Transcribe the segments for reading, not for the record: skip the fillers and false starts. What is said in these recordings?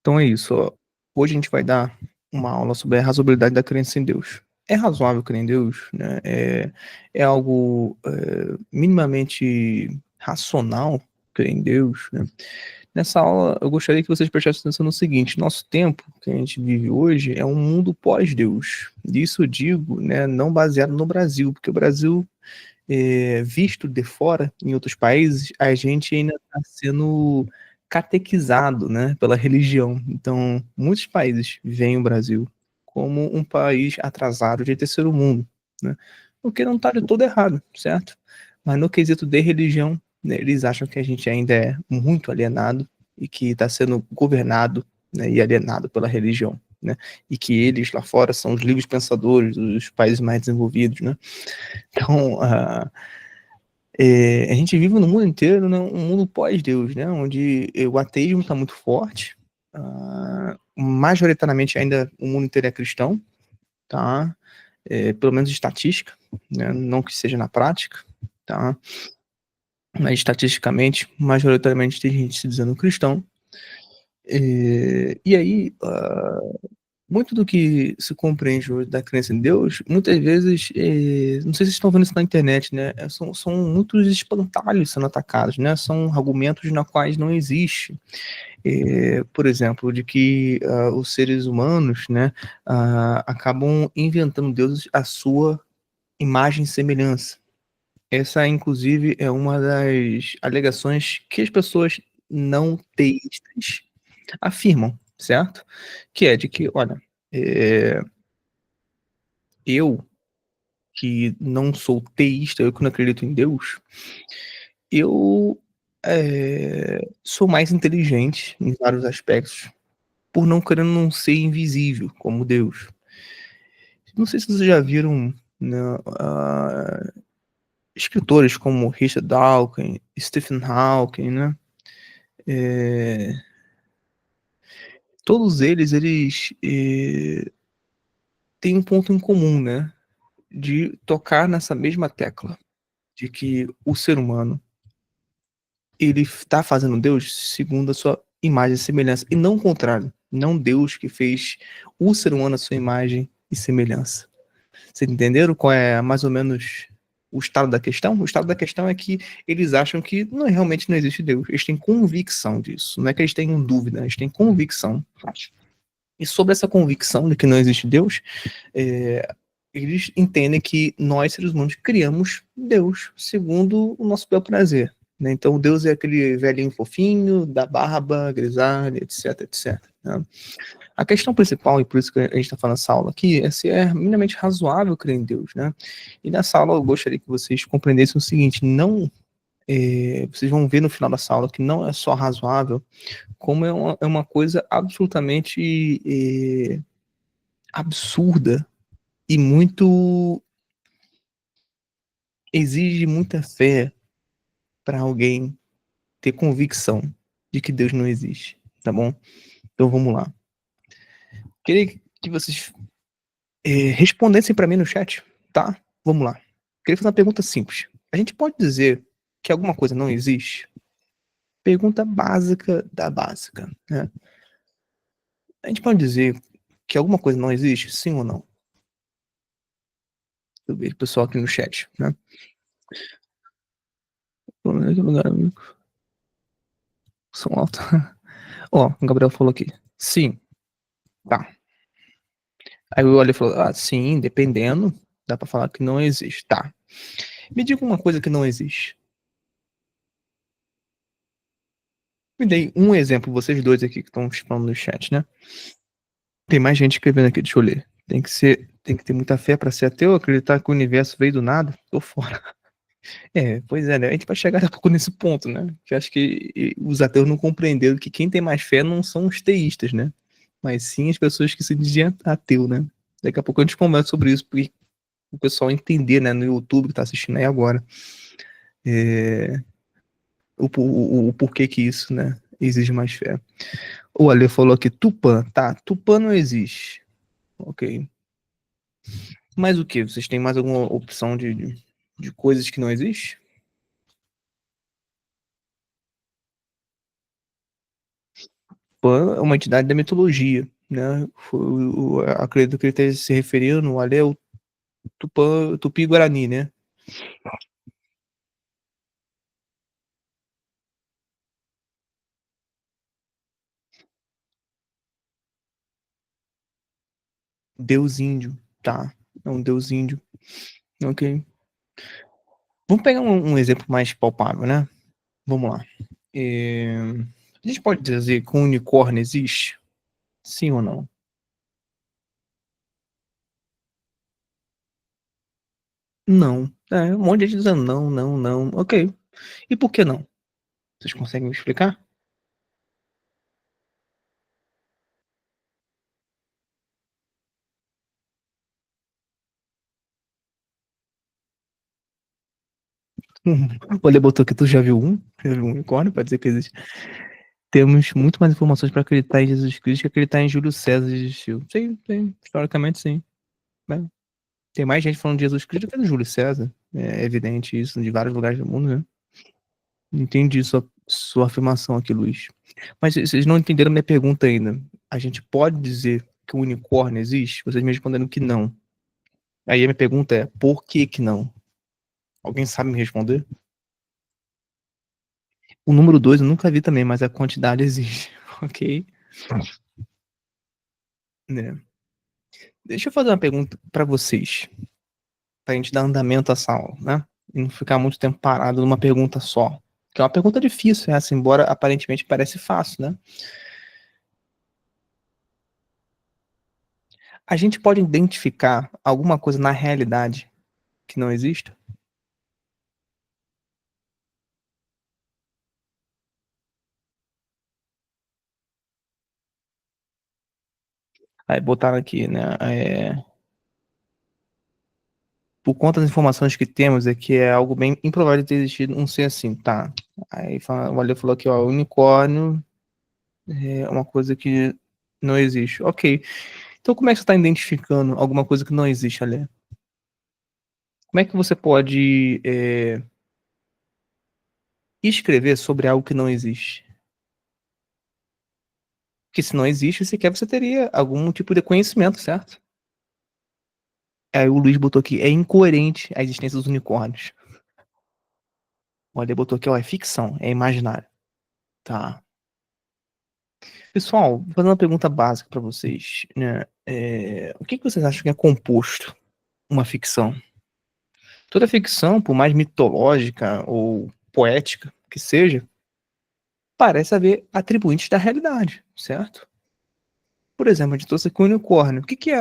Então é isso, ó. Hoje a gente vai dar uma aula sobre a razoabilidade da crença em Deus. É razoável crer em Deus, né? É algo minimamente racional crer em Deus, né? Nessa aula, eu gostaria que vocês prestassem atenção no seguinte: nosso tempo que a gente vive hoje é um mundo pós-Deus. Isso eu digo, né, não baseado no Brasil, porque o Brasil visto de fora, em outros países, a gente ainda está sendo catequizado, né, pela religião. Então, muitos países veem o Brasil como um país atrasado de terceiro mundo, né? O que não está de todo errado, certo? Mas no quesito de religião, né, eles acham que a gente ainda é muito alienado e que está sendo governado, né, e alienado pela religião, né? E que eles lá fora são os livres pensadores dos países mais desenvolvidos, né? Então, a gente vive no mundo inteiro, né, um mundo pós-Deus, né, onde o ateísmo está muito forte, majoritariamente ainda o mundo inteiro é cristão, tá? Pelo menos estatística, né, não que seja na prática, tá? Mas estatisticamente, majoritariamente tem gente se dizendo cristão. E aí, muito do que se compreende hoje da crença em Deus, muitas vezes, não sei se vocês estão vendo isso na internet, né? São muitos espantalhos sendo atacados, né? São argumentos na quais não existe. Por exemplo, de que os seres humanos, né, acabam inventando deuses à sua imagem e semelhança. Essa, inclusive, é uma das alegações que as pessoas não teístas afirmam, certo? Que é de que, olha, é, eu, que não sou teísta, eu que não acredito em Deus, eu sou mais inteligente em vários aspectos, por não querendo não ser invisível como Deus. Não sei se vocês já viram, né, escritores como Richard Dawkins, Stephen Hawking, né? É, todos eles têm um ponto em comum, né? De tocar nessa mesma tecla, de que o ser humano ele está fazendo Deus segundo a sua imagem e semelhança, e não o contrário. Não Deus que fez o ser humano a sua imagem e semelhança. Vocês entenderam qual é mais ou menos o estado da questão? O estado da questão é que eles acham que realmente não existe Deus. Eles têm convicção disso. Não é que eles tenham dúvida, eles têm convicção. E sobre essa convicção de que não existe Deus, eles entendem que nós, seres humanos, criamos Deus segundo o nosso bel prazer. Né? Então, Deus é aquele velhinho fofinho, da barba, grisalha, etc, etc. Né? A questão principal, e por isso que a gente está falando essa aula aqui, é se é minimamente razoável crer em Deus. Né? E nessa aula eu gostaria que vocês compreendessem o seguinte: não, vocês vão ver no final dessa aula que não é só razoável, como é uma coisa absolutamente absurda e muito exige muita fé para alguém ter convicção de que Deus não existe, tá bom? Então vamos lá. Queria que vocês respondessem para mim no chat, tá? Vamos lá. Queria fazer uma pergunta simples. A gente pode dizer que alguma coisa não existe? Pergunta básica da básica, né? A gente pode dizer que alguma coisa não existe, sim ou não? Eu vejo o pessoal aqui no chat, né? Som alto. Ó, o Gabriel falou aqui. Sim, tá. Aí o Oli falou, sim, dependendo, dá pra falar que não existe. Tá. Me diga uma coisa que não existe. Me dei um exemplo, vocês dois aqui que estão falando no chat, né? Tem mais gente escrevendo aqui, deixa eu ler. Tem que ter muita fé pra ser ateu, acreditar que o universo veio do nada. Tô fora. Pois é, né? A gente vai chegar daqui a pouco nesse ponto, né? Que eu acho que os ateus não compreenderam que quem tem mais fé não são os teístas, né? Mas sim as pessoas que se dizem ateu, né? Daqui a pouco a gente conversa sobre isso, porque o pessoal entender, né, no YouTube que tá assistindo aí agora, é, o porquê que isso, né, exige mais fé. O Ale falou aqui, Tupã, tá, Tupã não existe, ok. Mas o que? Vocês têm mais alguma opção de coisas que não existe? Tupã é uma entidade da mitologia, né, acredito que ele esteja se referindo ali ao Tupã Tupi-Guarani, né. Deus índio, tá, é um deus índio, ok. Vamos pegar um exemplo mais palpável, né, vamos lá. Eh, a gente pode dizer que um unicórnio existe? Sim ou não? Não. É, um monte de gente dizendo: "Não, não, não". Ok. E por que não? Vocês conseguem me explicar? O Ale botou que tu já viu um? Já viu um unicórnio? Pode dizer que existe. Temos muito mais informações para acreditar em Jesus Cristo que acreditar em Júlio César existiu. Sim, sim, historicamente sim, né. Tem mais gente falando de Jesus Cristo do que do Júlio César. É evidente isso de vários lugares do mundo, né. Entendi sua afirmação aqui, Luiz. Mas vocês não entenderam minha pergunta ainda. A gente pode dizer que o unicórnio existe? Vocês me responderam que não. Aí a minha pergunta é: por que que não? Alguém sabe me responder? O número 2 eu nunca vi também, mas a quantidade existe, ok? Né. Deixa eu fazer uma pergunta pra vocês, pra gente dar andamento a essa aula, né, e não ficar muito tempo parado numa pergunta só, que é uma pergunta difícil essa, embora aparentemente parece fácil, né. A gente pode identificar alguma coisa na realidade que não exista? Aí botaram aqui, né, por conta das informações que temos é que é algo bem improvável de ter existido um ser assim, tá. Aí o Ale falou aqui, ó, unicórnio é uma coisa que não existe. Ok. Então como é que você tá identificando alguma coisa que não existe, Ale? Como é que você pode, escrever sobre algo que não existe? Porque se não existe, sequer você teria algum tipo de conhecimento, certo? Aí o Luiz botou aqui: "É incoerente a existência dos unicórnios". O Ale botou aqui: "Ó, é ficção, é imaginário". Tá. Pessoal, vou fazer uma pergunta básica pra vocês, né, o que que vocês acham que é composto uma ficção? Toda ficção, por mais mitológica ou poética que seja, parece haver atribuintes da realidade, certo? Por exemplo, a gente trouxe aqui o unicórnio. O que que é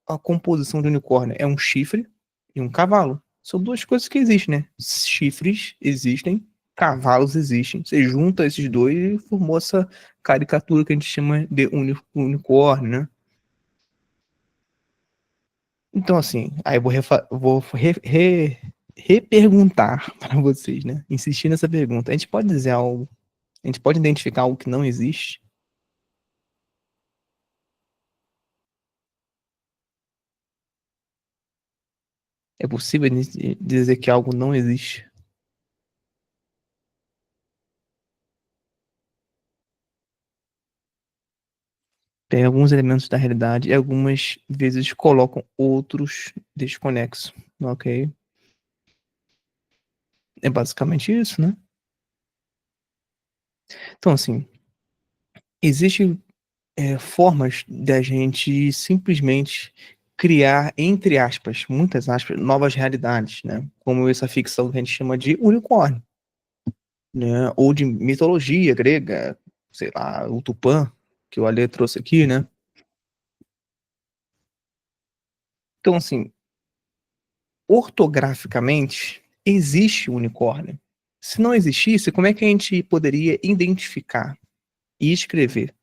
a composição de unicórnio? É um chifre e um cavalo. São 2 coisas que existem, né. Chifres existem, cavalos existem. Você junta esses 2 e formou essa caricatura que a gente chama de unicórnio, né. Então, assim, aí eu vou reperguntar para vocês, né, insistir nessa pergunta. A gente pode identificar algo que não existe? É possível dizer que algo não existe? Tem alguns elementos da realidade e algumas vezes colocam outros desconexos, ok? É basicamente isso, né? Então, assim, existem, formas da gente simplesmente criar, entre aspas, muitas aspas, novas realidades, né? Como essa ficção que a gente chama de unicórnio, né? Ou de mitologia grega, sei lá, o Tupã, que o Ale trouxe aqui, né? Então, assim, ortograficamente, existe o unicórnio. Se não existisse, como é que a gente poderia identificar e escrever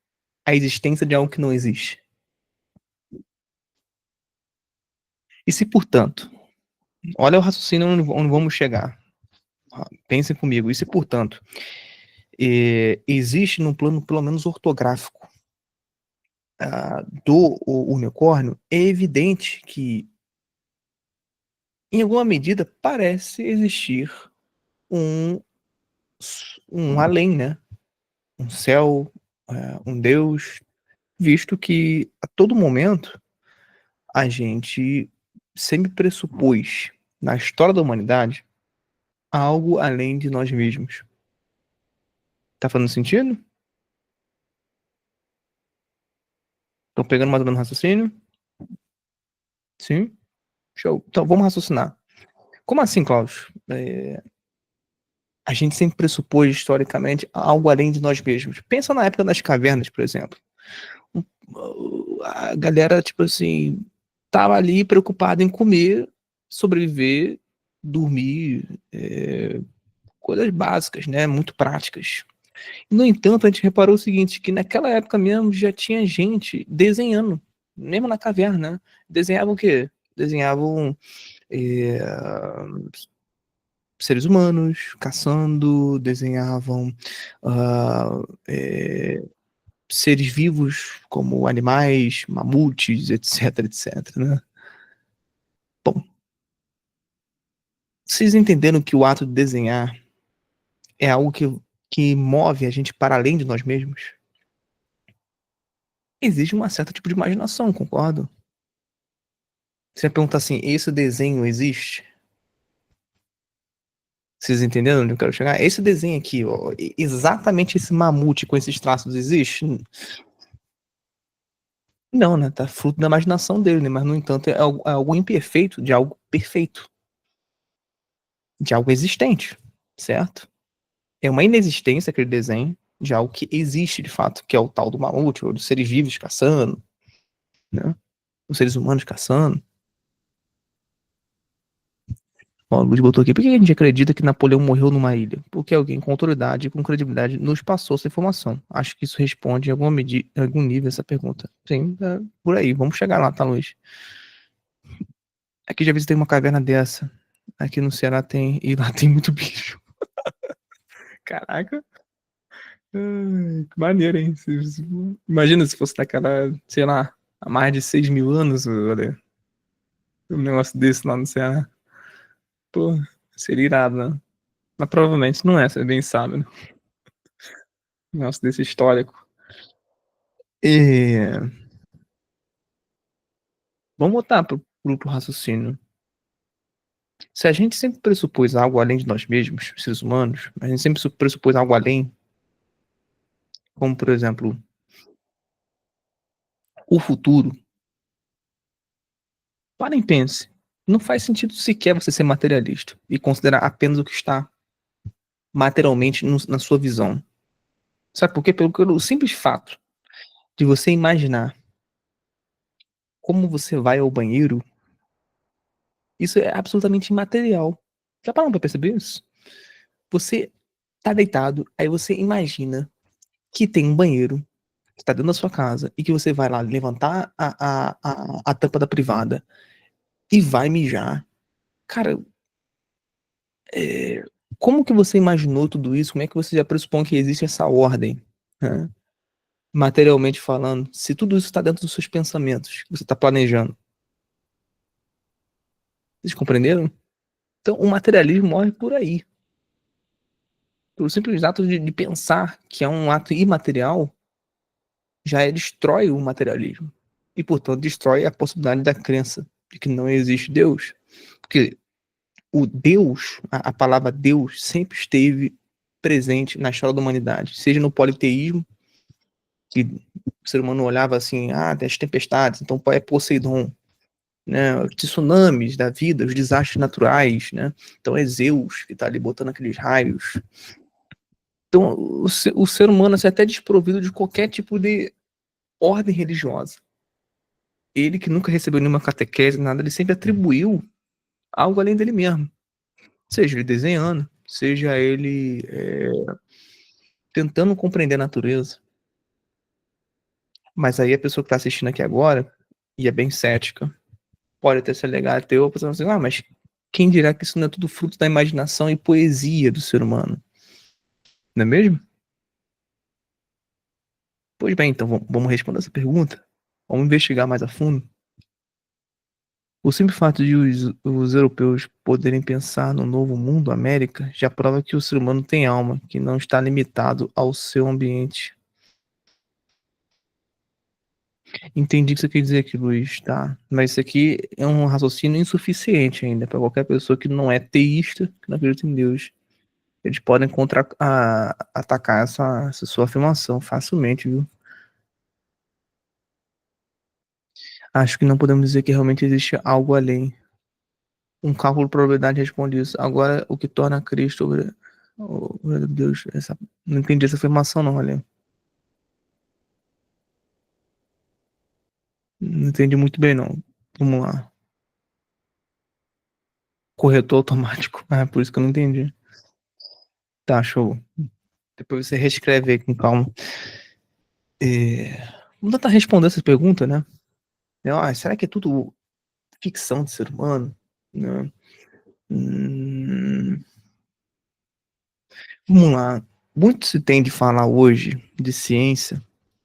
a existência de algo que não existe? E se, portanto, olha o raciocínio onde vamos chegar. Pensem comigo. E se, portanto, existe no plano pelo menos ortográfico do unicórnio, é evidente que, em alguma medida, parece existir um, um além, né? Um céu, um Deus, visto que a todo momento a gente sempre pressupôs na história da humanidade algo além de nós mesmos. Tá fazendo sentido? Estão pegando mais ou menos o raciocínio? Sim? Show. Então vamos raciocinar. Como assim, Klaus? A gente sempre pressupôs historicamente algo além de nós mesmos. Pensa na época das cavernas, por exemplo. A galera, tipo assim, tava ali preocupada em comer, sobreviver, dormir, coisas básicas, né? Muito práticas. No entanto, a gente reparou o seguinte, que naquela época mesmo já tinha gente desenhando, mesmo na caverna, né? Desenhavam o quê? Desenhavam é, seres humanos caçando, desenhavam ah, é, seres vivos como animais, mamutes, etc, etc, né? Bom, vocês entenderam que o ato de desenhar é algo que move a gente para além de nós mesmos? Existe um certo tipo de imaginação, concordo? Você pergunta assim, esse desenho existe? Vocês entenderam onde eu quero chegar? Esse desenho aqui, ó, exatamente esse mamute com esses traços existe? Não, né? Tá fruto da imaginação dele, né? Mas, no entanto, é algo imperfeito de algo perfeito, de algo existente, certo? É uma inexistência aquele desenho de algo que existe de fato, que é o tal do mamute, ou dos seres vivos caçando, né? Os seres humanos caçando. Ó, o Luiz botou aqui, por que a gente acredita que Napoleão morreu numa ilha? Porque alguém com autoridade e com credibilidade nos passou essa informação. Acho que isso responde em alguma medida, em algum nível essa pergunta. Sim, é por aí. Vamos chegar lá, tá, Luiz? Aqui já visitei uma caverna dessa. Aqui no Ceará tem, e lá tem muito bicho. Caraca. Ai, que maneiro, hein? Imagina se fosse daquela, sei lá, há mais de 6 mil anos, olha, um negócio desse lá no Ceará. Pô, seria irado, né? Mas provavelmente não é, você bem sabe, né? Um negócio desse histórico. E vamos voltar pro raciocínio. Se a gente sempre pressupôs algo além de nós mesmos, seres humanos, a gente sempre pressupôs algo além, como por exemplo, o futuro. Parem e pense. Não faz sentido sequer você ser materialista e considerar apenas o que está materialmente na sua visão. Sabe por quê? Pelo simples fato de você imaginar como você vai ao banheiro, isso é absolutamente imaterial. Já pararam pra perceber isso? Você tá deitado, aí você imagina que tem um banheiro que está dentro da sua casa e que você vai lá levantar a tampa da privada e vai mijar. Cara, é, como que você imaginou tudo isso? Como é que você já pressupõe que existe essa ordem? Né? Materialmente falando, se tudo isso está dentro dos seus pensamentos, que você está planejando. Vocês compreenderam? Então, o materialismo morre por aí. Pelo simples ato de pensar que é um ato imaterial, destrói o materialismo. E, portanto, destrói a possibilidade da crença de que não existe Deus. Porque o Deus, a palavra Deus, sempre esteve presente na história da humanidade, seja no politeísmo, que o ser humano olhava assim, tem as tempestades, então é Poseidon, né, os tsunamis da vida, os desastres naturais, né, então é Zeus que está ali botando aqueles raios. Então o ser humano é até desprovido de qualquer tipo de ordem religiosa. Ele que nunca recebeu nenhuma catequese, nada, ele sempre atribuiu algo além dele mesmo. Seja ele desenhando, seja ele tentando compreender a natureza. Mas aí a pessoa que está assistindo aqui agora, e é bem cética, pode até se alegar ateu, pensando assim, mas quem dirá que isso não é tudo fruto da imaginação e poesia do ser humano? Não é mesmo? Pois bem, então vamos responder essa pergunta. Vamos investigar mais a fundo. O simples fato de os europeus poderem pensar no novo mundo, América, já prova que o ser humano tem alma, que não está limitado ao seu ambiente. Entendi o que você quer dizer aqui, Luiz, tá. Mas isso aqui é um raciocínio insuficiente ainda para qualquer pessoa que não é teísta, que não acredita em Deus. Eles podem atacar essa sua afirmação facilmente, viu. Acho que não podemos dizer que realmente existe algo além. Um cálculo de probabilidade responde isso. Agora, o que torna Cristo o verdadeiro Deus, não entendi essa afirmação não, olha. Não entendi muito bem não. Vamos lá. Corretor automático. Ah, por isso que eu não entendi. Tá, show. Depois você reescreve aí com calma. Vamos tentar responder essa pergunta, né? Será que é tudo ficção de ser humano? Né? Hum, Vamos lá. Muito se tem de falar hoje de ciência,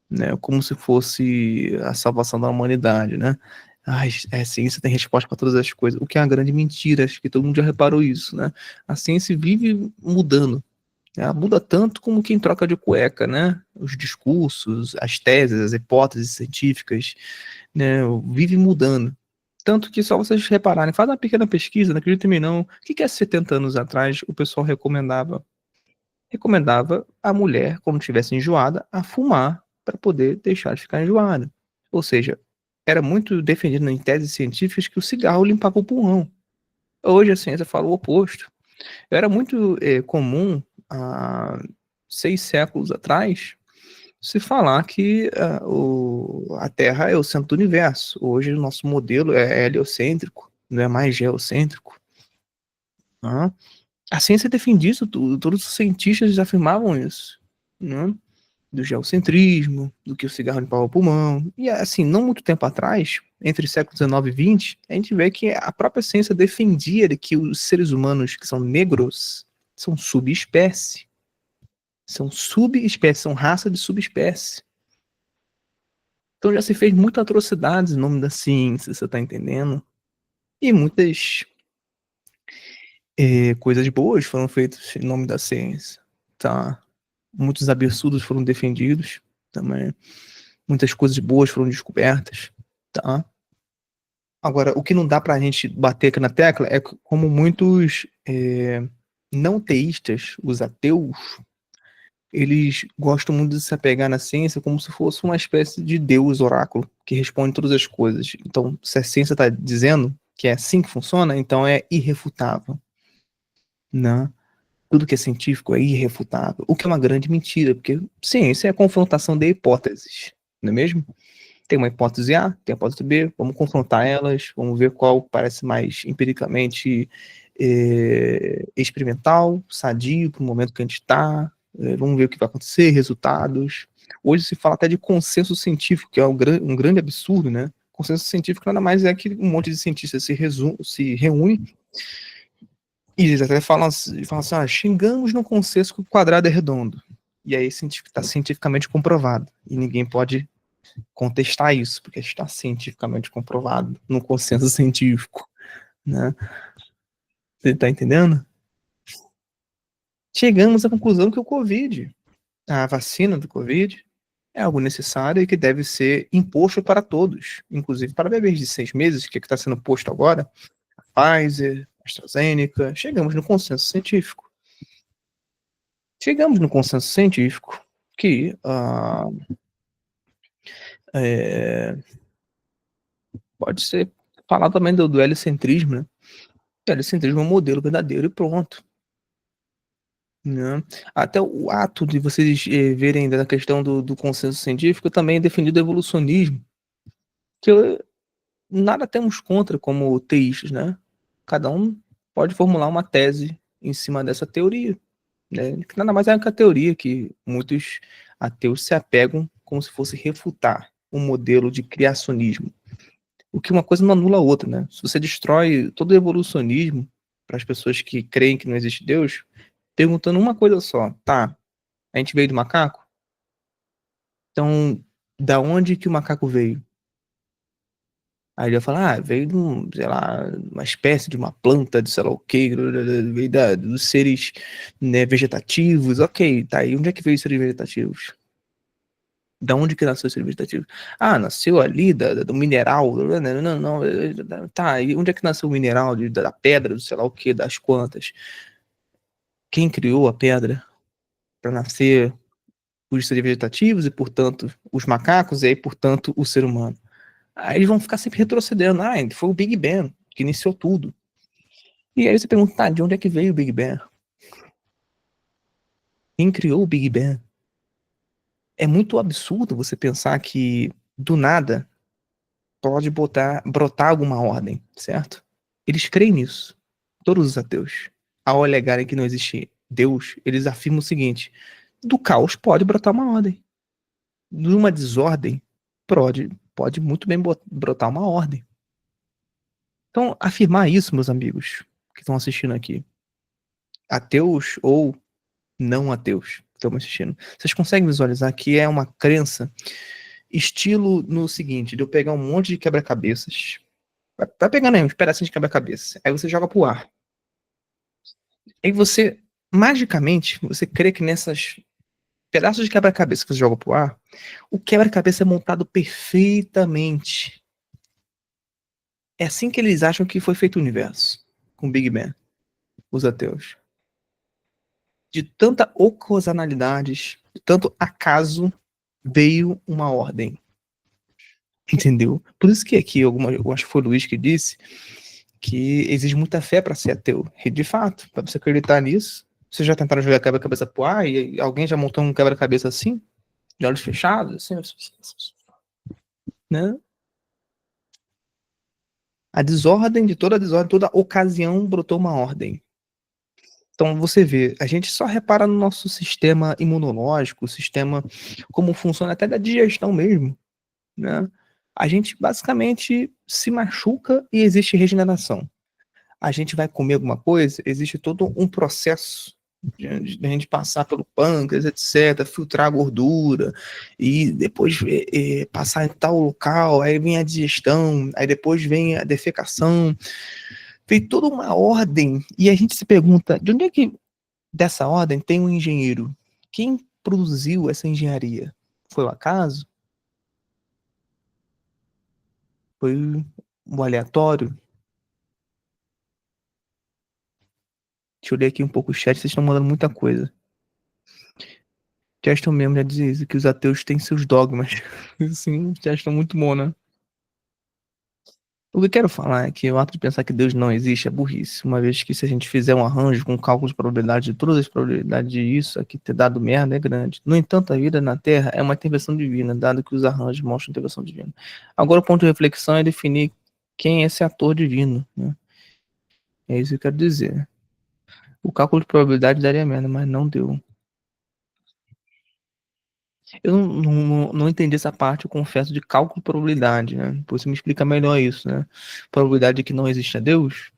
né, como se fosse a salvação da humanidade, né? A ciência tem resposta para todas as coisas, o que é uma grande mentira, acho que todo mundo já reparou isso, né? A ciência vive mudando, né? Ela muda tanto como quem troca de cueca, né? Os discursos, as teses, as hipóteses científicas, né? Vive mudando. Tanto que só vocês repararem, faz uma pequena pesquisa, não acredito em mim não, o que é 70 anos atrás o pessoal recomendava a mulher, quando estivesse enjoada, a fumar para poder deixar de ficar enjoada. Ou seja, era muito defendido em teses científicas que o cigarro limpava o pulmão. Hoje a ciência fala o oposto. Era muito comum, há 6 séculos atrás, se falar que a Terra é o centro do universo. Hoje o nosso modelo é heliocêntrico, não é mais geocêntrico. Tá? A ciência defendia isso tudo, todos os cientistas afirmavam isso. Né? Do geocentrismo, do que o cigarro limpava o pulmão. E assim, não muito tempo atrás, entre os séculos XIX e XX, a gente vê que a própria ciência defendia que os seres humanos que são negros são subespécie. São subespécie, são raça de subespécie. Então já se fez muitas atrocidades em nome da ciência, você tá entendendo? E muitas coisas boas foram feitas em nome da ciência, tá? Muitos absurdos foram defendidos também. Muitas coisas boas foram descobertas, tá? Agora, o que não dá pra gente bater aqui na tecla é como muitos não teístas, os ateus, eles gostam muito de se apegar na ciência como se fosse uma espécie de Deus oráculo que responde todas as coisas. Então, se a ciência está dizendo que é assim que funciona, então é irrefutável, né? Tudo que é científico é irrefutável, o que é uma grande mentira, porque ciência é a confrontação de hipóteses, não é mesmo? Tem uma hipótese A, tem a hipótese B, vamos confrontar elas, vamos ver qual parece mais empiricamente experimental, sadio para o momento que a gente está, vamos ver o que vai acontecer, resultados. Hoje se fala até de consenso científico, que é um grande absurdo, né? Consenso científico nada mais é que um monte de cientistas se reúne e eles até falam assim, xingamos no consenso que o quadrado é redondo. E aí está cientificamente comprovado. E ninguém pode contestar isso, porque está cientificamente comprovado no consenso científico, né? Você está entendendo? Chegamos à conclusão que o Covid, a vacina do Covid, é algo necessário e que deve ser imposto para todos, inclusive para bebês de 6 meses, que está sendo posto agora, Pfizer, AstraZeneca. Chegamos no consenso científico. Chegamos no consenso científico que pode ser falado também do helicentrismo, né? O helicentrismo é um modelo verdadeiro e pronto. Né? Até o ato de vocês verem ainda na questão do consenso científico também é defendido o evolucionismo, que nada temos contra como teístas, né? Cada um pode formular uma tese em cima dessa teoria, né? Que nada mais é que a teoria que muitos ateus se apegam como se fosse refutar um modelo de criacionismo. O que uma coisa não anula a outra, né? Se você destrói todo o evolucionismo para as pessoas que creem que não existe Deus, perguntando uma coisa só, tá? A gente veio do macaco? Então, da onde que o macaco veio? Aí ele vai falar, veio de sei lá, uma espécie de uma planta, de sei lá o quê, veio dos seres, né, vegetativos, ok, tá aí, onde é que veio os seres vegetativos? Da onde que nasceu o ser vegetativo? Ah, nasceu ali do mineral. Não, não, tá, e onde é que nasceu o mineral? Da pedra, do sei lá o que, das quantas? Quem criou a pedra para nascer os seres vegetativos e, portanto, os macacos, e aí, portanto, o ser humano? Aí eles vão ficar sempre retrocedendo. Ah, foi o Big Bang que iniciou tudo. E aí você pergunta, tá, de onde é que veio o Big Bang? Quem criou o Big Bang? É muito absurdo você pensar que, do nada, pode brotar alguma ordem, certo? Eles creem nisso. Todos os ateus. Ao alegarem que não existe Deus, eles afirmam o seguinte: do caos pode brotar uma ordem. De uma desordem, pode muito bem brotar uma ordem. Então, afirmar isso, meus amigos que estão assistindo aqui, ateus ou não ateus que estão assistindo, vocês conseguem visualizar que é uma crença estilo no seguinte, de eu pegar um monte de quebra-cabeças, vai pegando aí uns pedacinhos de quebra-cabeça, aí você joga pro ar. Aí você, magicamente, você crê que nessas pedaços de quebra-cabeça que você joga pro ar, o quebra-cabeça é montado perfeitamente. É assim que eles acham que foi feito o universo, com o Big Bang, os ateus. De tanta ocasionalidades, de tanto acaso, veio uma ordem. Entendeu? Por isso que aqui, eu acho que foi o Luiz que disse que exige muita fé para ser ateu. E de fato, para você acreditar nisso, vocês já tentaram jogar quebra-cabeça pro ar e alguém já montou um quebra-cabeça assim? De olhos fechados? Assim, né? A desordem de toda desordem, toda ocasião brotou uma ordem. Então você vê, a gente só repara no nosso sistema imunológico, o sistema como funciona até da digestão mesmo, né? A gente basicamente se machuca e existe regeneração. A gente vai comer alguma coisa, existe todo um processo de a gente passar pelo pâncreas, etc., filtrar a gordura e depois passar em tal local, aí vem a digestão, aí depois vem a defecação, tem toda uma ordem e a gente se pergunta, de onde é que dessa ordem tem um engenheiro? Quem produziu essa engenharia? Foi o acaso? Foi o aleatório? Deixa eu ler aqui um pouco o chat, vocês estão mandando muita coisa. Cheston mesmo já dizia isso, que os ateus têm seus dogmas. Sim, Cheston muito bom, né? O que eu quero falar é que o ato de pensar que Deus não existe é burrice, uma vez que se a gente fizer um arranjo com cálculo de probabilidade de todas as probabilidades de isso aqui ter dado merda é grande. No entanto, a vida na Terra é uma intervenção divina, dado que os arranjos mostram intervenção divina. Agora o ponto de reflexão é definir quem é esse ator divino, né? É isso que eu quero dizer. O cálculo de probabilidade daria merda, mas não deu. Eu não entendi essa parte, eu confesso, de cálculo de probabilidade, né? Depois você me explica melhor isso, né? Probabilidade de que não exista Deus,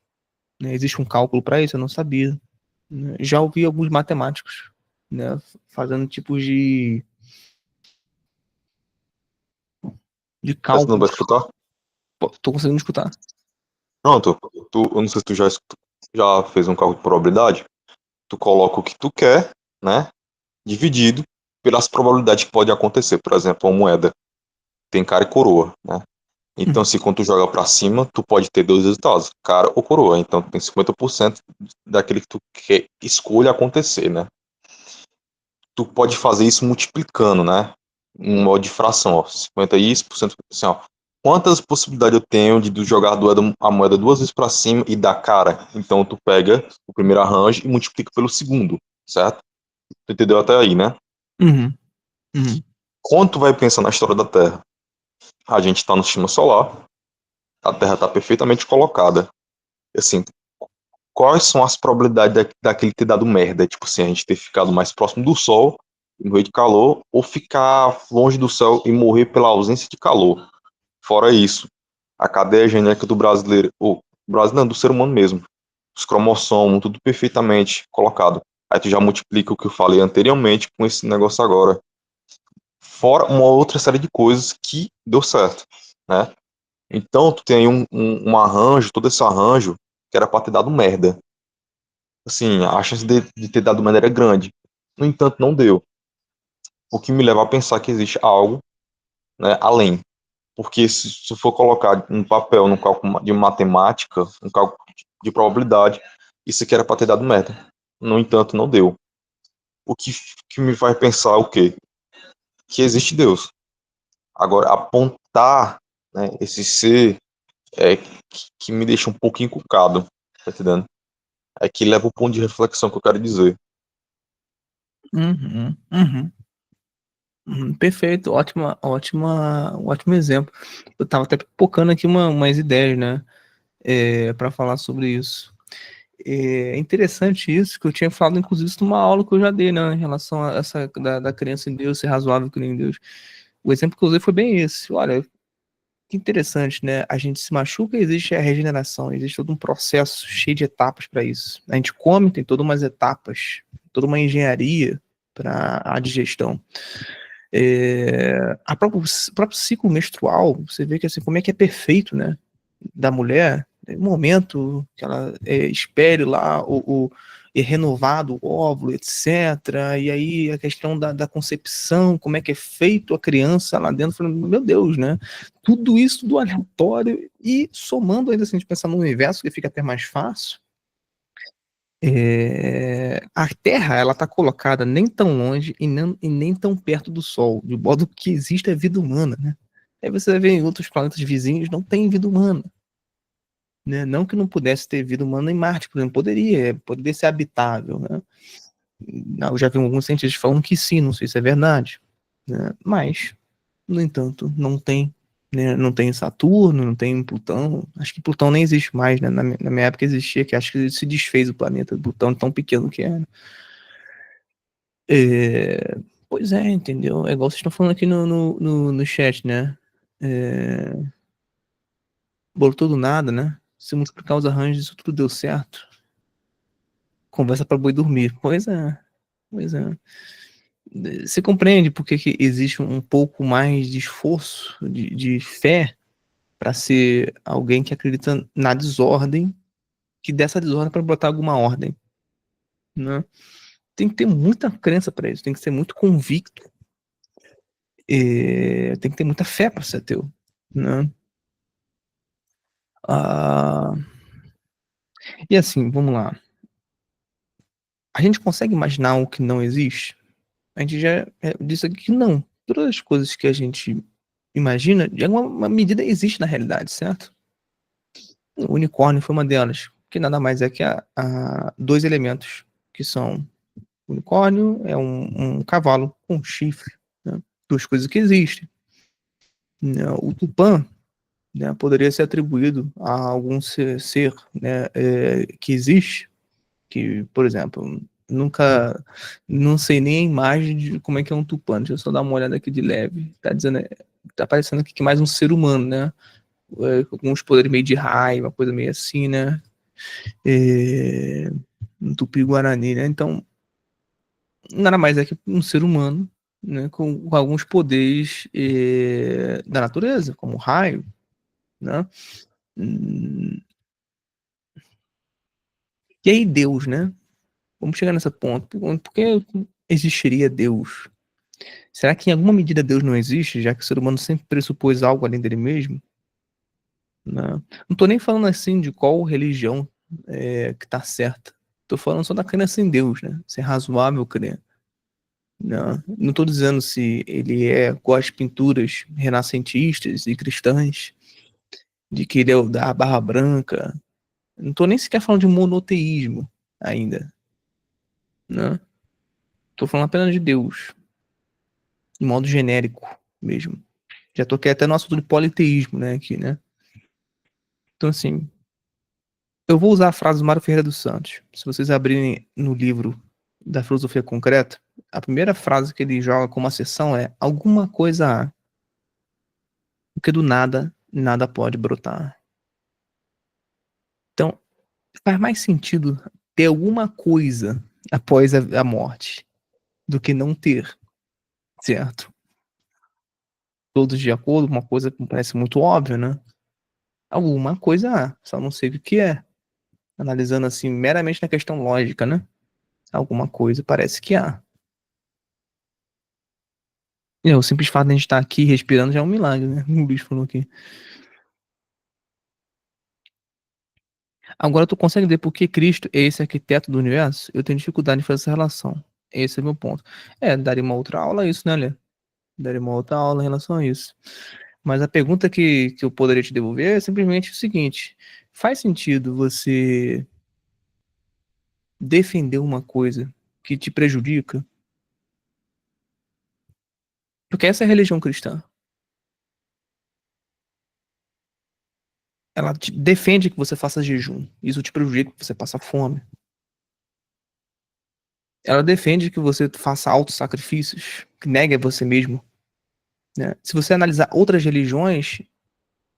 né? Existe um cálculo para isso? Eu não sabia, né? Já ouvi alguns matemáticos, né? Fazendo tipos de Mas não vai cálculos. escutar? Pô, tô conseguindo escutar. Pronto. Eu não sei se tu já fez um cálculo de probabilidade. Tu coloca o que tu quer, né? Dividido pelas probabilidades que pode acontecer. Por exemplo, uma moeda tem cara e coroa, né? Então, Uhum. se quando tu joga pra cima, tu pode ter dois resultados, cara ou coroa. Então, tu tem 50% daquele que tu quer escolha acontecer, né? Tu pode fazer isso multiplicando, né? Um modo de fração, ó. 50 isso, por cento, assim, ó. Quantas possibilidades eu tenho de jogar a moeda duas vezes para cima e dar cara? Então tu pega o primeiro arranjo e multiplica pelo segundo, certo? Tu entendeu até aí, né? Uhum. Uhum. Quando tu vai pensar na história da Terra, a gente está no sistema solar, a Terra está perfeitamente colocada. Assim, quais são as probabilidades daquele ter dado merda? Tipo assim, a gente ter ficado mais próximo do Sol e morrer de calor, ou ficar longe do céu e morrer pela ausência de calor. Fora isso, a cadeia genética do brasileiro, ou brasileiro, do ser humano mesmo, os cromossomos, tudo perfeitamente colocado. Aí tu já multiplica o que eu falei anteriormente com esse negócio agora. Fora uma outra série de coisas que deu certo, né? Então tu tem aí um arranjo, todo esse arranjo, que era pra ter dado merda. Assim, a chance de ter dado merda era grande. No entanto, não deu. o que me leva a pensar que existe algo, né, além. Porque se for colocar no papel, no cálculo de matemática, no cálculo de probabilidade, isso aqui era para ter dado merda. No entanto, não deu. O que me faz pensar o quê? Que existe Deus. Agora, apontar, né, esse ser que me deixa um pouco encucado, tá entendendo? É que leva o ponto de reflexão que eu quero dizer. Uhum, uhum. Perfeito, ótimo exemplo. Eu tava até pipocando aqui umas ideias, né, para falar sobre isso. É interessante isso, que eu tinha falado, inclusive, isso numa aula que eu já dei, né, em relação a essa da crença em Deus, ser razoável que nem Deus. O exemplo que eu usei foi bem esse. Olha, que interessante, né? A gente se machuca e existe a regeneração, existe todo um processo cheio de etapas para isso. A gente come, tem todas umas etapas, toda uma engenharia para a digestão. O próprio ciclo menstrual, você vê que assim, como é que é perfeito, né? Da mulher, o momento que ela espere lá é renovado o óvulo, etc. E aí a questão da concepção, como é que é feito a criança lá dentro, falando, meu Deus, né? Tudo isso, tudo aleatório, e somando ainda assim, a gente pensar no universo, que fica até mais fácil, a Terra ela está colocada nem tão longe e nem tão perto do Sol, de modo que existe a vida humana, né? Aí você vai ver em outros planetas vizinhos não tem vida humana, né? Não que não pudesse ter vida humana em Marte, por exemplo, poderia ser habitável, né? Eu já vi alguns cientistas falando que sim, não sei se é verdade, né? Mas, no entanto, não tem, né? Não tem Saturno, não tem Plutão. Acho que Plutão nem existe mais, né? Na minha época existia, que acho que se desfez o planeta Plutão, tão pequeno que era. É, pois é, entendeu? É igual vocês estão falando aqui no chat, né? É, botou do nada, né? Se multiplicar os arranjos, isso tudo deu certo. Conversa para boi dormir. Pois é, pois é. Você compreende por que existe um pouco mais de esforço, de fé, para ser alguém que acredita na desordem, que dessa desordem para botar alguma ordem, né? Tem que ter muita crença para isso, tem que ser muito convicto, tem que ter muita fé para ser ateu, né? Ah, e assim, vamos lá. A gente consegue imaginar o que não existe? A gente já disse aqui que não. Todas as coisas que a gente imagina, de alguma medida existe na realidade, certo? O unicórnio foi uma delas, que nada mais é que a dois elementos, que são o unicórnio é um cavalo com chifre, né? Duas coisas que existem, né? O tupã, né, poderia ser atribuído a algum ser, né, que existe, que, por exemplo, nunca, não sei nem a imagem de como é que é um tupã, deixa eu só dar uma olhada aqui de leve, tá dizendo, tá parecendo aqui que mais um ser humano, né, com alguns poderes meio de raio, uma coisa meio assim, né, um tupi-guarani, né, então, nada mais é que um ser humano, né, com alguns poderes da natureza, como raio, né, Hum, e aí Deus, né, vamos chegar nesse ponto, por que existiria Deus? Será que em alguma medida Deus não existe, já que o ser humano sempre pressupôs algo além dele mesmo? Né? Não tô nem falando assim de qual religião que tá certa. Tô falando só da crença em Deus, né? Se é razoável crer. Não tô dizendo se ele é igual às pinturas renascentistas e cristãs, de que ele é o da Barra Branca. Não tô nem sequer falando de monoteísmo ainda, né? Tô falando apenas de Deus, de modo genérico mesmo. Já toquei até no assunto de politeísmo, né, aqui, né? Então, assim, eu vou usar a frase do Mário Ferreira dos Santos. Se vocês abrirem no livro da Filosofia Concreta, a primeira frase que ele joga como acessão é: alguma coisa há, porque do nada, nada pode brotar. Então, faz mais sentido ter alguma coisa após a morte do que não ter, certo? Todos de acordo, uma coisa que parece muito óbvia, né? Alguma coisa há, só não sei o que é. Analisando assim, meramente na questão lógica, né? Alguma coisa parece que há. O simples fato de a gente estar aqui respirando já é um milagre, né? O bicho falou aqui. Agora tu consegue ver por que Cristo é esse arquiteto do universo? Eu tenho dificuldade em fazer essa relação. Esse é o meu ponto. Daria uma outra aula isso, né, Lê? Daria uma outra aula em relação a isso. Mas a pergunta que eu poderia te devolver é simplesmente o seguinte: faz sentido você defender uma coisa que te prejudica? Porque essa é a religião cristã. Ela te defende que você faça jejum. Isso te prejudica, que você passa fome. Ela defende que você faça auto-sacrifícios, que negue a você mesmo, né? Se você analisar outras religiões,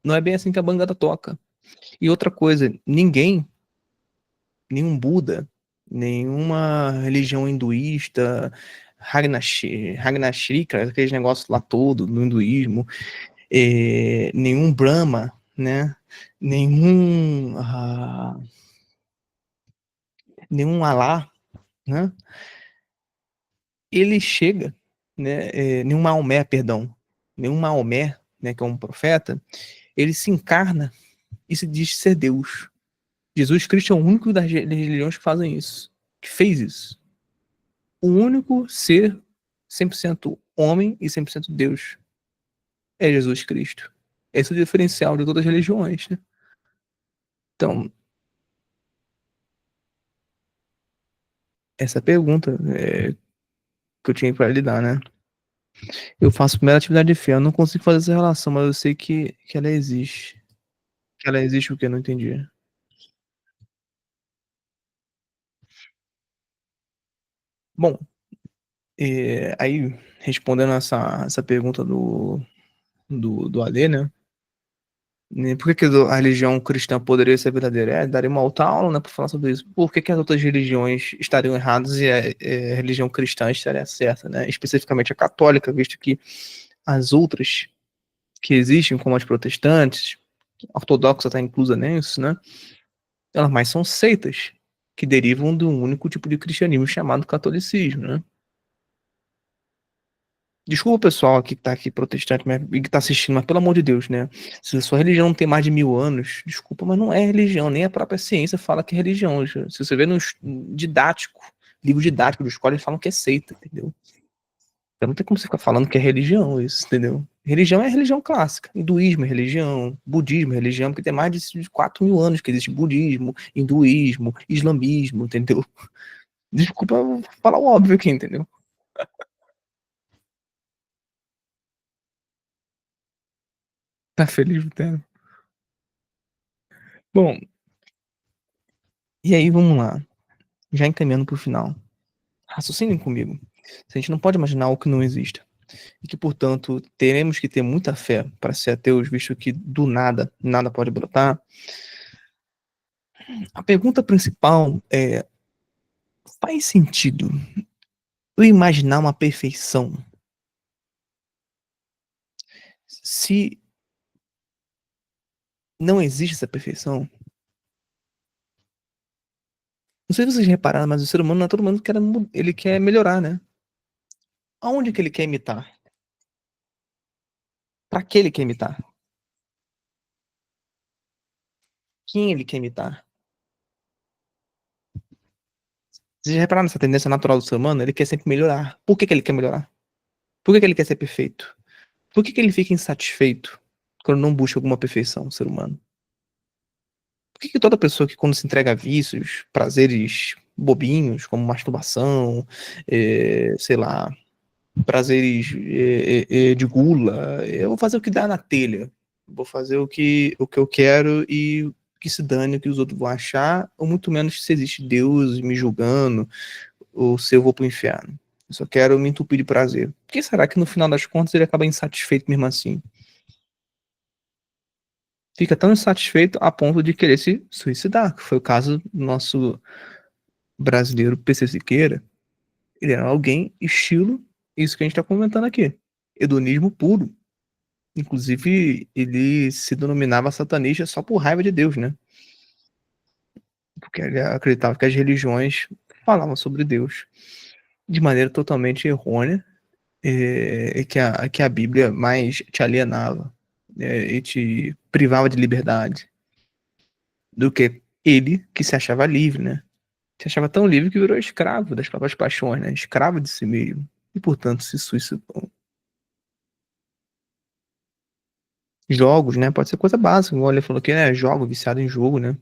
não é bem assim que a bangada toca. E outra coisa, nenhum Buda, nenhuma religião hinduísta, Ragnashika, aqueles negócios lá todo no hinduísmo, nenhum Brahma, né? Nenhum, nenhum Alá, né? Ele chega, né? Nenhum Maomé, perdão, nenhum Maomé, né? Que é um profeta, ele se encarna e se diz ser Deus. Jesus Cristo é o único das religiões que fazem isso, que fez isso. O único ser 100% homem e 100% Deus é Jesus Cristo. Esse é o diferencial de todas as religiões, né? Então, essa pergunta que eu tinha para lhe dar, né? Eu faço a primeira atividade de fé, eu não consigo fazer essa relação, mas eu sei que ela existe. Que ela existe o que? Eu não entendi. Bom, aí, respondendo essa pergunta do Alê, né? Por que a religião cristã poderia ser verdadeira? Daria uma outra aula, né, para falar sobre isso. Por que as outras religiões estariam erradas e a religião cristã estaria certa, né? Especificamente a católica, visto que as outras que existem, como as protestantes, a ortodoxa está inclusa nisso, né? Elas mais são seitas que derivam de um único tipo de cristianismo chamado catolicismo, né? Desculpa o pessoal aqui que tá aqui protestante e que tá assistindo, mas pelo amor de Deus, né? Se a sua religião não tem mais de 1000 anos, desculpa, mas não é religião, nem a própria ciência fala que é religião. Se você vê no didático, livro didático da escola, eles falam que é seita, entendeu? Então não tem como você ficar falando que é religião isso, entendeu? Religião é religião clássica. Hinduísmo é religião, budismo é religião, porque tem mais de 4000 anos que existe budismo, hinduísmo, islamismo, entendeu? Desculpa falar o óbvio aqui, entendeu? Tá feliz, tá? Bom, e aí vamos lá. Já encaminhando para o final. Raciocinem comigo. Se a gente não pode imaginar algo que não exista, e que, portanto, teremos que ter muita fé para ser ateus, visto que do nada, nada pode brotar, a pergunta principal é: faz sentido eu imaginar uma perfeição se não existe essa perfeição? Não sei se vocês repararam, mas o ser humano não é todo mundo que ele quer melhorar, né? Aonde que ele quer imitar? Para que ele quer imitar? Quem ele quer imitar? Vocês já repararam nessa tendência natural do ser humano? Ele quer sempre melhorar. Por que ele quer melhorar? Por que ele quer ser perfeito? Por que ele fica insatisfeito quando não busca alguma perfeição, o ser humano? Por que toda pessoa que quando se entrega a vícios, prazeres bobinhos, como masturbação, sei lá, prazeres de gula, eu vou fazer o que dá na telha, vou fazer o que eu quero e que se dane o que os outros vão achar, ou muito menos se existe Deus me julgando, ou se eu vou pro inferno. Eu só quero me entupir de prazer. Por que será que no final das contas ele acaba insatisfeito mesmo assim? Fica tão insatisfeito a ponto de querer se suicidar, que foi o caso do nosso brasileiro PC Siqueira. Ele era alguém estilo isso que a gente está comentando aqui. Hedonismo puro. Inclusive, ele se denominava satanista só por raiva de Deus, né? Porque ele acreditava que as religiões falavam sobre Deus de maneira totalmente errônea que a Bíblia mais te alienava, e te privava de liberdade, do que ele que se achava livre, né? Se achava tão livre que virou escravo das próprias paixões, né? Escravo de si mesmo. E, portanto, se suicidou. Jogos, né? Pode ser coisa básica, igual ele falou que é jogo, viciado em jogo, né?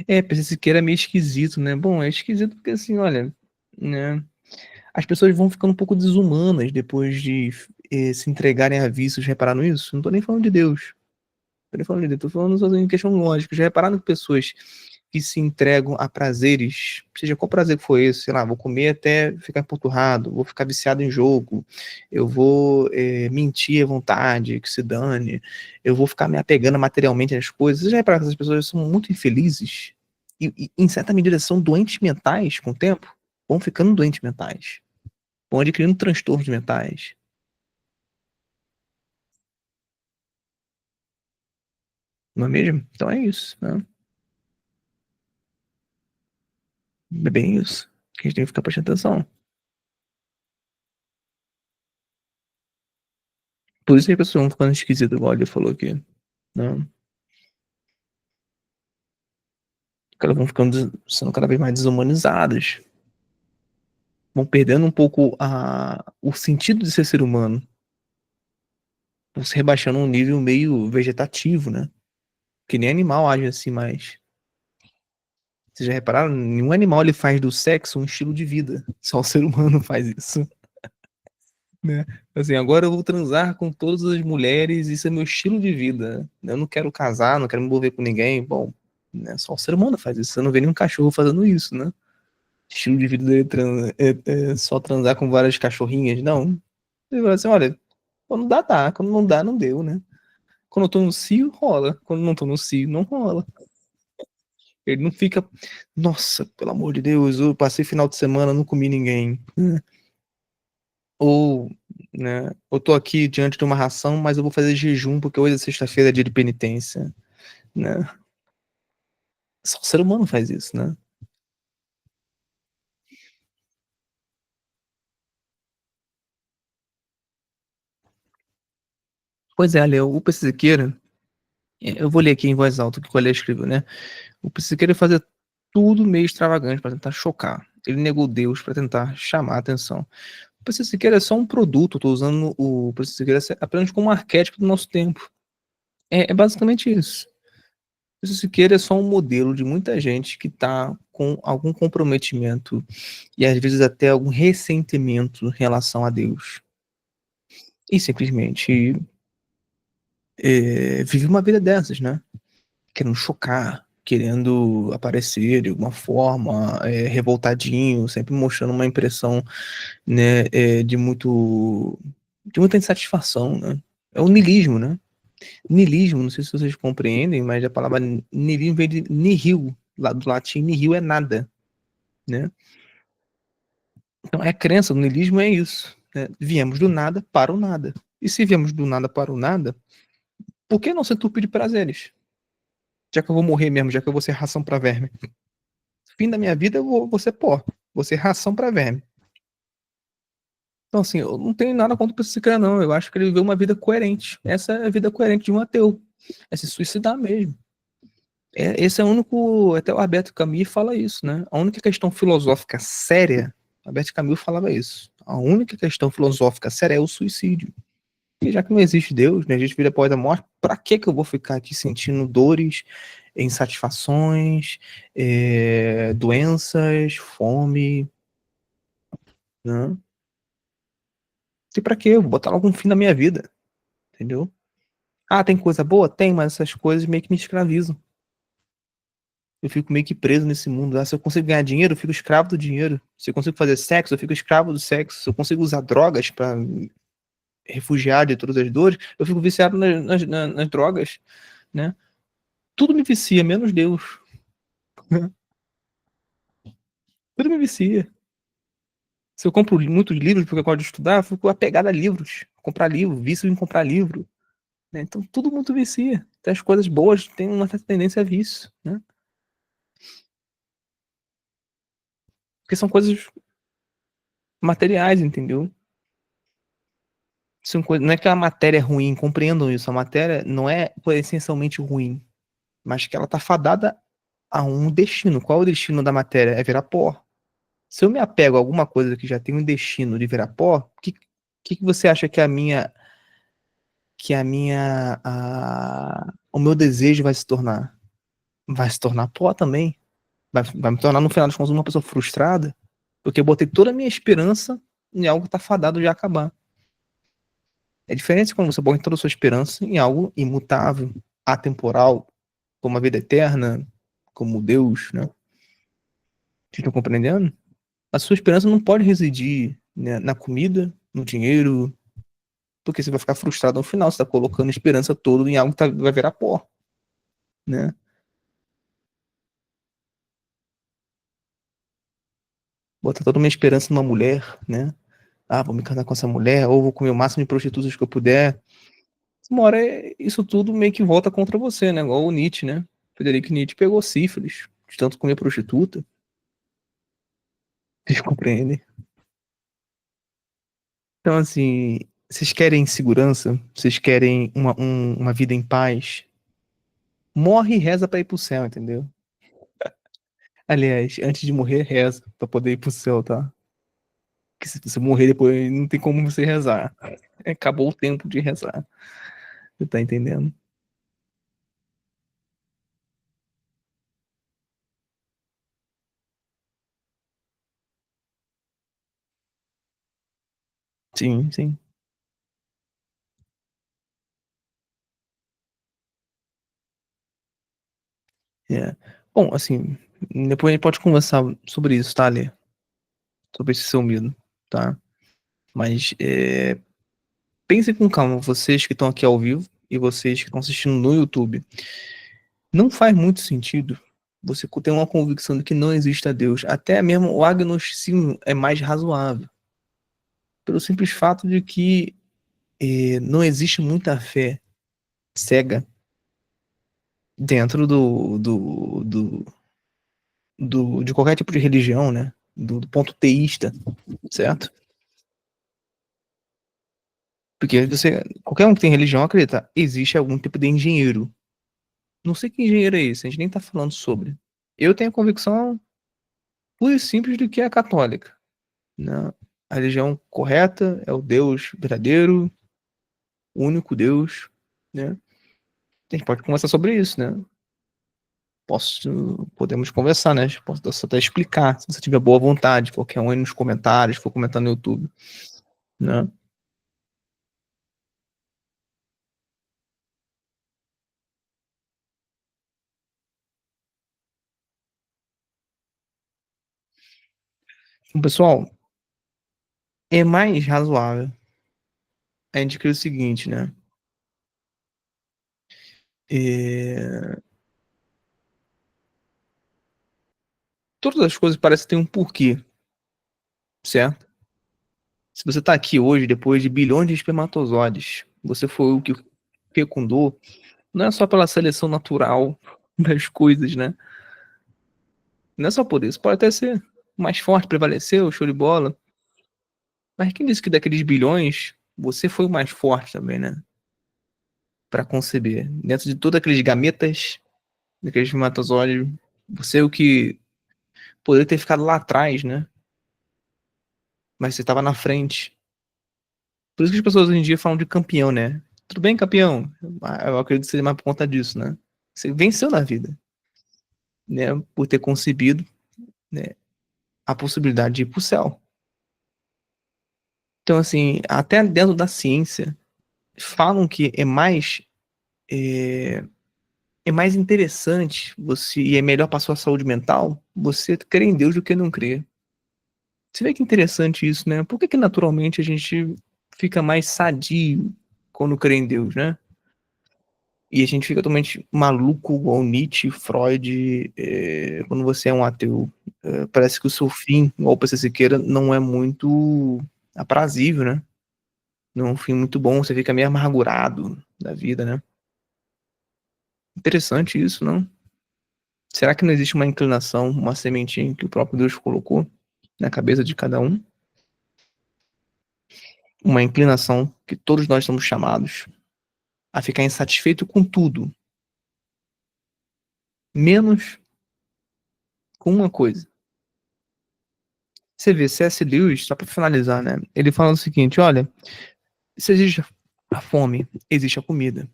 Pensei que era meio esquisito, né? Bom, é esquisito porque assim, olha, né? As pessoas vão ficando um pouco desumanas depois de se entregarem a vícios. Repararam isso? Não tô nem falando de Deus. Tô nem falando de Deus, tô falando só em questão lógica. Já repararam que pessoas que se entregam a prazeres, seja qual prazer que for esse, sei lá, vou comer até ficar empanturrado, vou ficar viciado em jogo, eu vou mentir à vontade, que se dane, eu vou ficar me apegando materialmente às coisas. Você já repararam que essas pessoas são muito infelizes? E, em certa medida, são doentes mentais com o tempo? Vão ficando doentes mentais. Vão adquirindo transtornos mentais. Não é mesmo? Então é isso, né? É bem isso. Que a gente tem que ficar prestando atenção. Por isso que as pessoas vão ficando esquisitas, igual ele falou aqui. Né? Porque elas vão ficando sendo cada vez mais desumanizadas. Vão perdendo um pouco o sentido de ser humano. Vão se rebaixando a um nível meio vegetativo, né? Que nem animal age assim mais. Vocês já repararam? Nenhum animal ele faz do sexo um estilo de vida. Só o ser humano faz isso. Né? Assim, agora eu vou transar com todas as mulheres, isso é meu estilo de vida. Eu não quero casar, não quero me envolver com ninguém. Bom, né? Só o ser humano faz isso. Você não vê nenhum cachorro fazendo isso, né? Estilo de vida dele é só transar com várias cachorrinhas. Não. Ele fala assim, olha, quando dá, dá. Quando não dá, não deu, né? Quando eu tô no cio, rola. Quando não tô no cio, não rola. Ele não fica, nossa, pelo amor de Deus, eu passei final de semana, não comi ninguém. Ou, né, eu tô aqui diante de uma ração, mas eu vou fazer jejum porque hoje é sexta-feira, é dia de penitência, né? Só o ser humano faz isso, né? Pois é, Ale, o PC Siqueira, eu vou ler aqui em voz alta o que o Ale escreveu, né? O PC Siqueira fazia tudo meio extravagante para tentar chocar. Ele negou Deus para tentar chamar a atenção. O PC Siqueira é só um produto, eu tô usando o PC Siqueira apenas como um arquétipo do nosso tempo. É basicamente isso. O Siqueira é só um modelo de muita gente que está com algum comprometimento e às vezes até algum ressentimento em relação a Deus. E simplesmente vive uma vida dessas, né? Querendo chocar, querendo aparecer de alguma forma, revoltadinho, sempre mostrando uma impressão, né, de muita insatisfação, né? É o niilismo, né? Niilismo, não sei se vocês compreendem, mas a palavra niilismo vem de nihil, lá do latim nihil é nada, né? Então a crença do niilismo é isso, né? Viemos do nada para o nada. E se viemos do nada para o nada, por que não se entupir de prazeres? Já que eu vou morrer mesmo, já que eu vou ser ração para verme. Fim da minha vida vou ser pó, vou ser ração para verme. Então, assim, eu não tenho nada contra o psiquiatra, não. Eu acho que ele viveu uma vida coerente. Essa é a vida coerente de um ateu. É se suicidar mesmo. Esse é o único. Até o Alberto Camus fala isso, né? A única questão filosófica séria, Alberto Camus falava isso. A única questão filosófica séria é o suicídio. E já que não existe Deus, né, a gente vida após a morte, pra que eu vou ficar aqui sentindo dores, insatisfações, doenças, fome, né? E pra quê? Eu vou botar logo um fim na minha vida, entendeu? Ah, tem coisa boa? Tem, mas essas coisas meio que me escravizam. Eu fico meio que preso nesse mundo. Ah, se eu consigo ganhar dinheiro, eu fico escravo do dinheiro. Se eu consigo fazer sexo, eu fico escravo do sexo. Se eu consigo usar drogas para refugiar de todas as dores, eu fico viciado nas drogas, né? Tudo me vicia, menos Deus. Tudo me vicia. Se eu compro muitos livros porque eu gosto de estudar, eu fico apegado a livros. Comprar livro, vício em comprar livro. Né? Então tudo muito vicia. Até as coisas boas têm uma certa tendência a vício, né? Porque são coisas. materiais, entendeu? Não é que a matéria é ruim, compreendam isso. A matéria não é essencialmente ruim, mas que ela tá fadada a um destino. Qual é o destino da matéria? É virar pó. Se eu me apego a alguma coisa que já tem um destino de virar pó, que você acha que o meu desejo vai se tornar? Vai se tornar pó também. Vai me tornar, no final das contas, uma pessoa frustrada, porque eu botei toda a minha esperança em algo que tá fadado de acabar. É diferente quando você bota toda a sua esperança em algo imutável, atemporal, como a vida eterna, como Deus, né? Vocês estão compreendendo? A sua esperança não pode residir, né, na comida, no dinheiro, porque você vai ficar frustrado no final. Você está colocando esperança toda em algo que vai virar pó, né? Botar toda a minha esperança numa mulher, né? Ah, vou me casar com essa mulher, ou vou comer o máximo de prostitutas que eu puder. Uma hora isso tudo meio que volta contra você, né? Igual o Nietzsche, né? Frederico Nietzsche pegou sífilis, de tanto comer prostituta. Vocês compreendem? Então, assim, vocês querem segurança? Vocês querem uma vida em paz? Morre e reza pra ir pro céu, entendeu? Aliás, antes de morrer, reza pra poder ir pro céu, tá? Porque se você morrer depois, não tem como você rezar. Acabou o tempo de rezar. Você tá entendendo? Sim, sim. É. Bom, assim, depois a gente pode conversar sobre isso, tá, Lê? Sobre esse seu medo, tá? Mas pensem com calma, vocês que estão aqui ao vivo e vocês que estão assistindo no YouTube. Não faz muito sentido você ter uma convicção de que não exista Deus. Até mesmo o agnosticismo é mais razoável. Pelo simples fato de que não existe muita fé cega dentro de qualquer tipo de religião, né? Do ponto teísta, certo? Porque qualquer um que tem religião acredita, existe algum tipo de engenheiro. Não sei que engenheiro é esse, a gente nem tá falando sobre. Eu tenho a convicção pura e simples de que é católica, né? A religião correta é o Deus verdadeiro, o único Deus, né? A gente pode conversar sobre isso, né? Podemos conversar, né? Posso até explicar, se você tiver boa vontade, qualquer um aí nos comentários, for comentar no YouTube, né? Então, pessoal, é mais razoável a gente crer o seguinte, né? É... Todas as coisas parecem ter um porquê, certo? Se você tá aqui hoje, depois de bilhões de espermatozoides, você foi o que fecundou, não é só pela seleção natural das coisas, né? Não é só por isso, pode até ser mais forte, prevaleceu, show de bola. Mas quem disse que daqueles bilhões, você foi o mais forte também, né? Pra conceber. Dentro de todos aqueles gametas, daqueles espermatozoides, você é o que poderia ter ficado lá atrás, né? Mas você estava na frente. Por isso que as pessoas hoje em dia falam de campeão, né? Tudo bem, campeão? Eu acredito que seja mais por conta disso, né? Você venceu na vida, né? Por ter concebido, né, a possibilidade de ir pro céu. Então, assim, até dentro da ciência, falam que é, é mais interessante você, e é melhor para sua saúde mental, você crer em Deus do que não crer. Você vê que interessante isso, né? Por que que naturalmente a gente fica mais sadio quando crê em Deus, né? E a gente fica totalmente maluco, igual Nietzsche, Freud, quando você é um ateu. Parece que o seu fim, igual o PC Siqueira, não é muito aprazível, né? Não é um fim muito bom, você fica meio amargurado da vida, né? Interessante isso, não? Será que não existe uma inclinação, uma sementinha que o próprio Deus colocou na cabeça de cada um? uma inclinação que todos nós somos chamados a ficar insatisfeito com tudo, menos com uma coisa. Você vê, C.S. Lewis, só para finalizar, né? Ele fala o seguinte: olha, se existe a fome, existe a comida.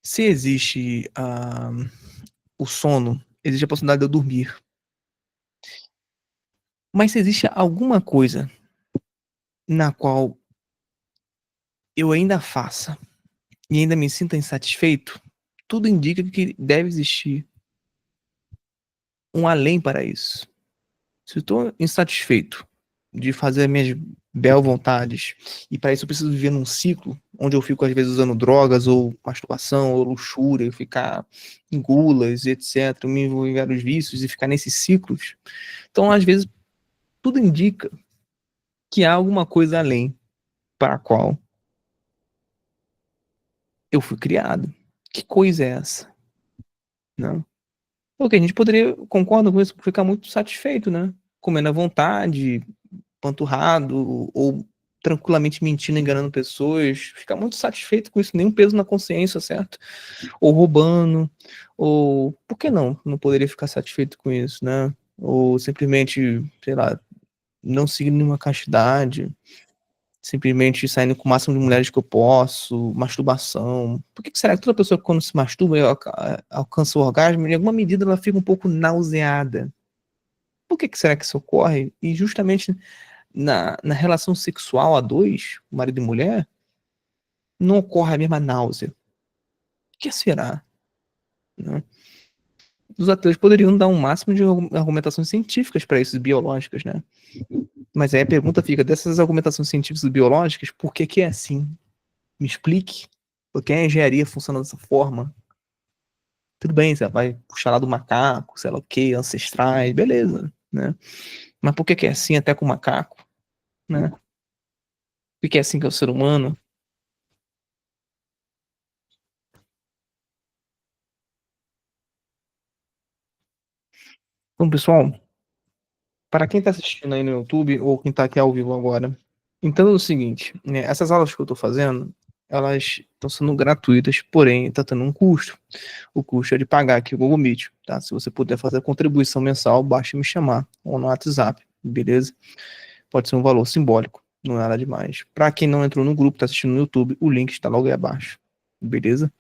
Se existe o sono, existe a possibilidade de eu dormir. Mas se existe alguma coisa na qual eu ainda faça e ainda me sinta insatisfeito, tudo indica que deve existir um além para isso. Se eu estou insatisfeito de fazer minhas bel vontades, e para isso eu preciso viver num ciclo onde eu fico às vezes usando drogas ou masturbação ou luxúria, e ficar em gulas, etc, me envolver em vários vícios e ficar nesses ciclos, então às vezes tudo indica que há alguma coisa além para a qual eu fui criado. Que coisa é essa? Não? Porque a gente poderia, concorda com isso, ficar muito satisfeito, né? Comendo à vontade, panturrado, ou tranquilamente mentindo, enganando pessoas, ficar muito satisfeito com isso, nenhum peso na consciência, certo? Ou roubando, ou por que não? Não poderia ficar satisfeito com isso, né? Ou simplesmente, sei lá, não seguir nenhuma castidade, simplesmente saindo com o máximo de mulheres que eu posso, masturbação. Por que será que toda pessoa que quando se masturba alcança o orgasmo, em alguma medida ela fica um pouco nauseada? Por que será que isso ocorre? E justamente na relação sexual a dois, marido e mulher, não ocorre a mesma náusea. O que será? Né? Os atletas poderiam dar um máximo de argumentações científicas para isso, biológicas, né? Mas aí a pergunta fica, dessas argumentações científicas e biológicas, por que é assim? Me explique. Por que a engenharia funciona dessa forma? Tudo bem, você vai puxar lá do macaco, sei lá o que, ancestrais, beleza, né? Mas por que é assim até com o macaco, né? Por que é assim que é o ser humano? Então, pessoal, para quem está assistindo aí no YouTube ou quem está aqui ao vivo agora, entenda o seguinte, né, essas aulas que eu estou fazendo, elas estão sendo gratuitas, porém está tendo um custo. O custo é de pagar aqui o Google Meet, tá? Se você puder fazer a contribuição mensal, basta me chamar ou no WhatsApp, beleza? Pode ser um valor simbólico, não é nada demais. Para quem não entrou no grupo, está assistindo no YouTube, o link está logo aí abaixo, beleza?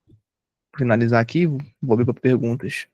Vou finalizar aqui, vou abrir para perguntas.